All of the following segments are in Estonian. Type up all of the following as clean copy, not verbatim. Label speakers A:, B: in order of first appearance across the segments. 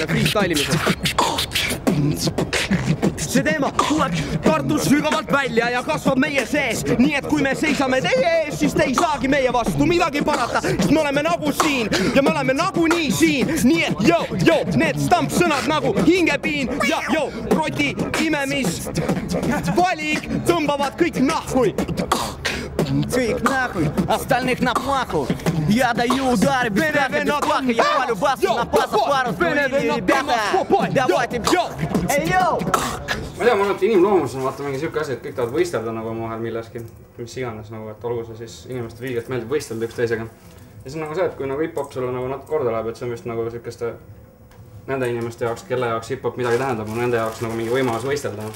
A: freestylimise. See teema tuleb Tartus sügavalt välja ja kasvab meie sees. Nii et kui me seisame teie ees, siis te ei saagi meie vastu midagi parata, sest me oleme nagu siin ja me oleme nagunii siin. Nii et need stampsõnad nagu hingepiin ja roti imemis valik tõmbavad kõik nahkuid.
B: Kõik нахуй, остальных на плаху. Я даю удары без страха, без плаха. Я палю басу на пасах парус. Ребята, давайте. Эй, йоу!
C: Ma tea, ma arvan, et inimloomus on vaata mingi siuke asi, et kõik tahavad võistelda nagu omavahel milleski, mis iganes nagu, et olgu see siis inimeste viigelt meeldib võistelda üksteisega. Ja see on nagu see, et kui nagu hip-hop sulle nagu natuke korda läheb, et see on vist nagu siukeste nende inimeste jaoks, kelle jaoks hip-hop midagi tähendab, on nende jaoks nagu mingi võimalus võistelda.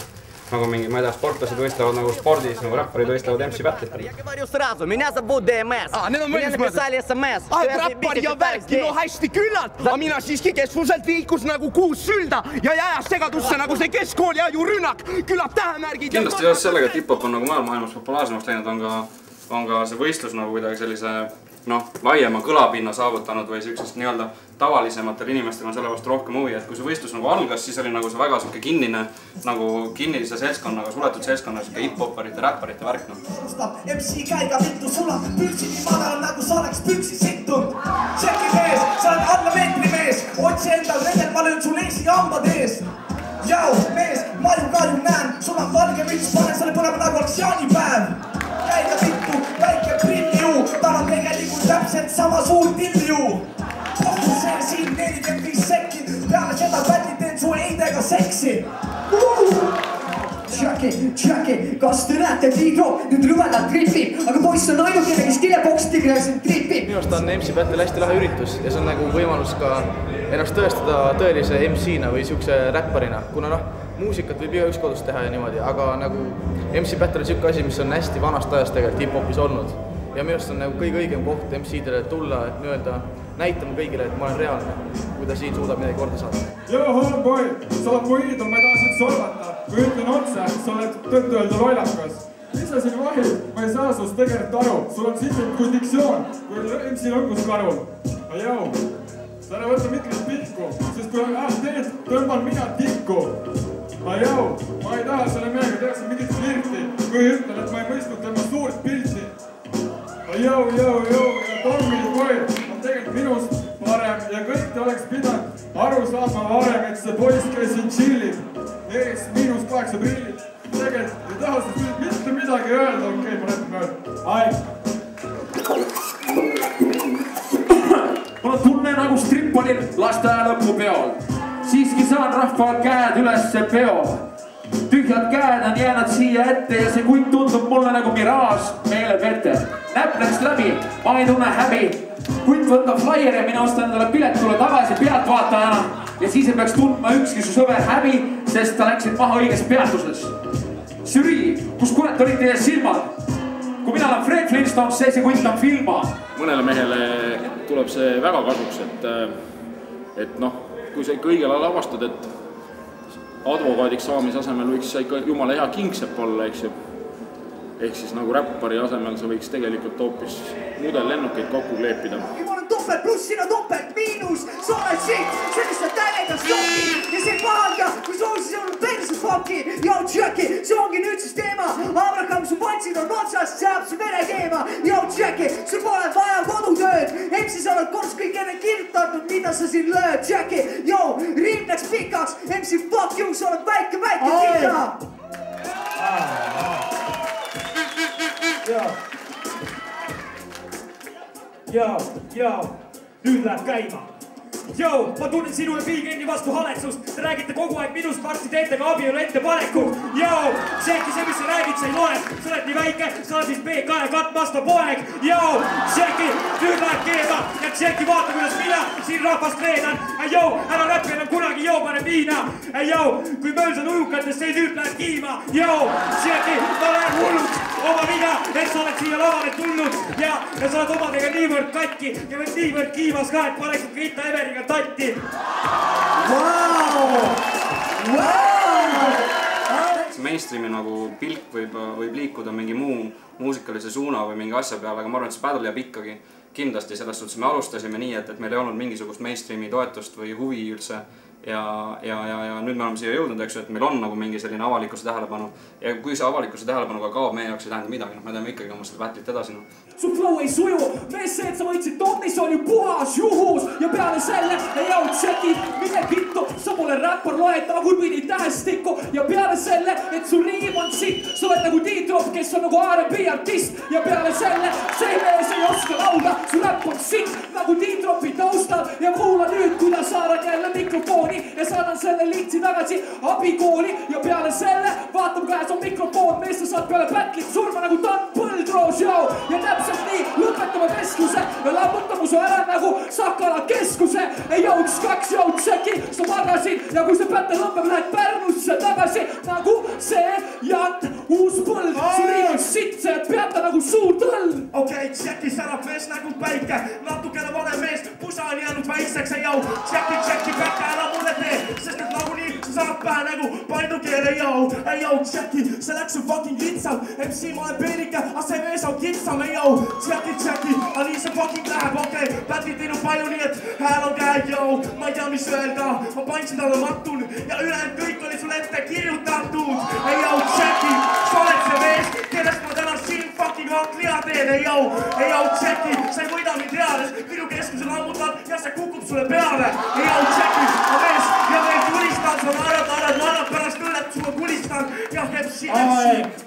C: Nagu mingi, ma ei tea, sportlased võistlevad nagu spordis, nagu räpparid võistlevad MC Battle'itel.
B: Я говорю сразу, меня зовут ДМС. Мне написали СМС.
A: Räppar ja värki, no hästi küllalt. Aga mina siiski keskuselt liikus nagu kuus sülda ja jääs segadusse nagu see keskkooli aju rünnak. Küllap tähemärgid.
C: Kindlasti seoses sellega, et hip-hop on nagu maailmas populaarsemaks läinud, on ka see võistlus nagu kuidagi sellise laiema kõlapinna saavutanud või sellisest nii-öelda tavalisematel inimestel on selle vastu rohkem huvi, et kui see võistlus nagu algas, siis oli nagu see väga selline kinnine, nagu kinnilise seltskonnaga, suletud seltskonnaga, selline hip-hopperite, räpparite värk.
D: MC käiga vittu sulla, püksini madalam nagu sa oleks püksi sittunud. Tšeki mees, sa oled alla meetri mees, otsi endal redel, ma löön su leisi hambad ees. Jau, mees, maju näen, sul on valge müts, panen selle põlema nagu oleks jaanipäev. Käiga vittu, väike prilliu, tal on tegelikult täpselt sama suur tilliu. Kohtu see siin 45 sekki, peale seda päti teen su eidega seksi.
E: Tšäki, kas te näete, Tiidro nüüd rüvedalt tripib, aga poiss on ainukene, kes kilebokstigega siin tripib.
F: Minu arust on MC Battle hästi lahe üritus ja see on nagu võimalus ka ennast tõestada tõelise MC-na või siukse räpparina, kuna muusikat võib igaüks kodus teha ja niimoodi, aga nagu MC Battle on siuke asi, mis on hästi vanast ajast tegelikult hip-hopis olnud. Ja minu arust on nagu kõige õigem koht MC-dele tulla, et nii-öelda näitama kõigile, et ma olen reaalne, kui ta siin suudab midagi korda saada.
G: Joo, homeboy, sa oled mu iidol, ma ei taha sind solvata. Kui ütlen otse, sa oled tõtt-öelda lollakas. Mis sa siin vahid? Ma ei saa sust tegelikult aru. Sul on siit kui diktsioon, kui MC lõnguskarul. Aga joo, sa ära võtta mitmeid pikku, sest kui teed, tõmban mina tikku. Aga joo, ma ei taha selle mehega teha siin mingit flirti, kui ütlen, et ma ei mõistnud tema suurt pilti. Aga joo, ja Tommy boy on tegelikult minust parem ja kõik te oleks pidanud aru saama varem, et see poiss käis siin chillib. Ees -8 prillid. Tegelikult ei taha sest mitte midagi öelda, okei, ma näitan mööda. Aeg!
H: Mul on tunne nagu strippanil lasteaja lõpupeol. Siiski saan rahva käed ülesse peol. Tühjad käed on jäänud siia ette ja see kutt tundub mulle nagu miraaž meeleb ette. Näpp läks läbi, ma ei tunne häbi. Kutt võtta flyer ja mina ostan endale pilet tulla tagasi pealtvaatajana. Ja siis ei peaks tundma ükski su sõber häbi, sest ta läksid maha õiges peatuses. Süri, kus kurat olid teie silmad? Kui mina olen Fred Flintstone, see kutt on filma.
I: Mõnele mehele tuleb see väga kasuks, et kui sa ikka õigel ajal avastad, et advokaadiks saamise asemel võiks sa ikka jumala hea kingsepp olla, eks ju. Ehk siis nagu räppari asemel sa võiks tegelikult hoopis mudellennukeid kokku kleepida.
E: Ma olen topelt pluss, sina topelt miinus. Sa oled siit, sellist sa täiendas stoppi. Ja see pahanda, kui soovisid on perse fucki. Jou, tšäki, see ongi nüüd siis teema. Abraham, su patsid on otsast, saab su vere keema. Jou, tšäki, sul pole vaja kodutööd. MC sa oled kors kõik enne kirjutatud, mida sa siin lööd. Tšäki, jou, riim läks pikaks. MC fuck you, sa oled väike kida.
J: Joo, nüüd läheb käima. Joo, ma tunnen sinu ja Bigenni vastu haletsust. Te räägite kogu aeg minust, varsti teete ka abielu ettepanekut. Joo, Tšeki, see mis sa räägid, sa ei loe. Sa oled nii väike, sa oled vist BK ja katmasta poeg. Joo, Tšeki, nüüd läheb keema. Ja Tšeki, vaata kuidas mina siin rahvast veenan. Joo, ära räppi enam kunagi, joo, pane viina. Joo, kui möölsad ujukatest, see tüüp läheb kiima. Joo, Tšeki, ma lähen hulluks. Oma viga, et sa oled siia lavale tulnud. Ja sa oled omadega niivõrd katki ja veel niivõrd kiimas ka, et paneksid Grita Everiga tatti.
C: Mainstreami nagu pilk võib liikuda mingi muu muusikalise suuna või mingi asja peale, aga ma arvan, et see battle jääb ikkagi kindlasti selles suhtes me alustasime nii, et meil ei olnud mingisugust mainstreami toetust või huvi üldse. Ja nüüd me oleme siia jõudnud, eks ju, et meil on nagu mingi selline avalikkuse tähelepanu. Ja kui see avalikkuse tähelepanu ka kaob, meie jaoks ei tähenda midagi, me teeme ikkagi oma seda battle'it edasi.
D: Su flow ei suju, mees see, et sa võitsid Tommis on ju puhas juhus ja peale selle ei jõud tšekid, mine vittu, sa pole räppar, loed tagurpidi tähestikku ja peale selle, et su riim on sitt, sa oled nagu D-Drop, kes on nagu R&B artist ja peale selle, see mees ei oska laulda, su räpp on sitt nagu D-Dropi taustal ja kuula nüüd, kuidas saadan jälle mikrofoni ja saadan selle liitsi tagasi abikooli ja peale selle vaatab käes on mikrofon, mees sa saad peale battle'it surma nagu Don Põldroos, joo, ja täpselt nii, lõpetame vestluse ja lammuta mu su ära nagu Sakala keskuse. Ei jõuks 2 jõud tšeki, sa magasid ja kui see pätte lõpeb, lähed Pärnusse tagasi nagu see jant uus põld. Su riim on sitt, see peata nagu suur tõll. Okei, tšeki särab mees nagu päike, natukene vanem mees, pusa on jäänud väikseks. Ei jõu, tšeki päkke ära mulle tee, sest et nagu nii saab pähe nagu paindukeel. Ei jõu, tšeki, see läks su fucking kitsam. MC ma olen peenike, aga see mees on kitsam. Ei jõu, tšeki, aga nii see fucking läheb. Okei, pätid teinud palju nii, et hääl on käed, jõu. Ma ei tea, mis öelda, ma painsin talle mattun ja ülejäänud kõik oli sul ette kirjutatud. Ei jõu, tšeki, sa oled see mees, kellest ma täna siin fucking hanklia teen. Ei jõu, tšeki, sa ei võida mind reales, minu keskuse lammutad ja see kukub sulle peale. Ei jõu, tšeki, ma mees ja veel tulistan, sa naerad, pärast õllet sulle kulistan ja MC.